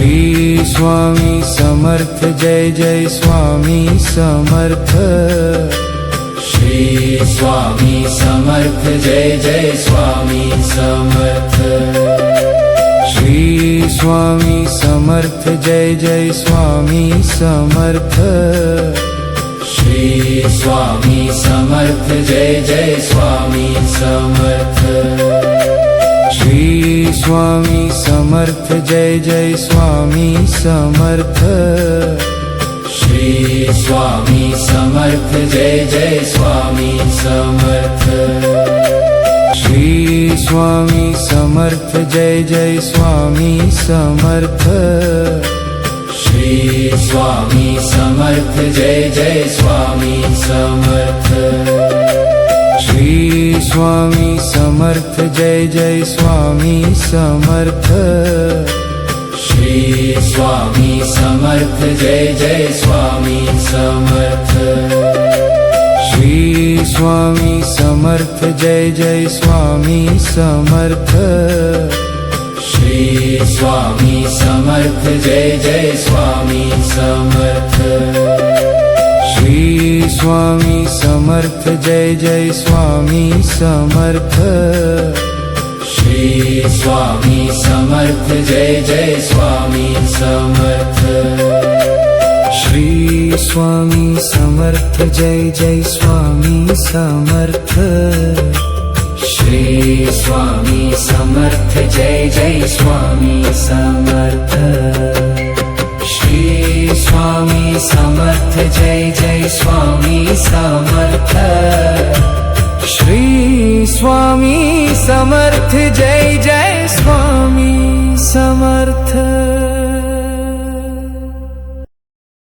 Shri Swami Samarth Jai Jai Swami Samarth Shri Swami Samarth Jai Jai Swami Samarth Shri Swami Samarth Jai Jai Swami Samarth Shri Swami Samarth Jai Jai Swami Samarth Shri Swami Samarth Jai Jai Swami Samarth Shri Swami Samarth Jai Jai Swami Samarth Shri Swami Samarth Jai Jai Swami Samarth Shri Swami Samarth Jai Jai Swami Samarth Shri Swami Samarth Jai Jai Swami Samarth Shri Swami Samarth Jai Jai Swami Samarth Shri Swami Samarth Jai Jai Swami Samarth Shri Swami Samarth Jai Jai Swami Samarth Shri Swami Samarth Jai Jai Swami Samarth Shri Swami Samarth Jai Jai Swami Samarth Shri Swami Samarth Jai Jai Swami Samarth Shri Swami Samarth Jai Jai Swami Samarth Shri Swami Samarth Jai Jai Swami Samarth Shri Swami Samarth Jai Jai Swami Samarth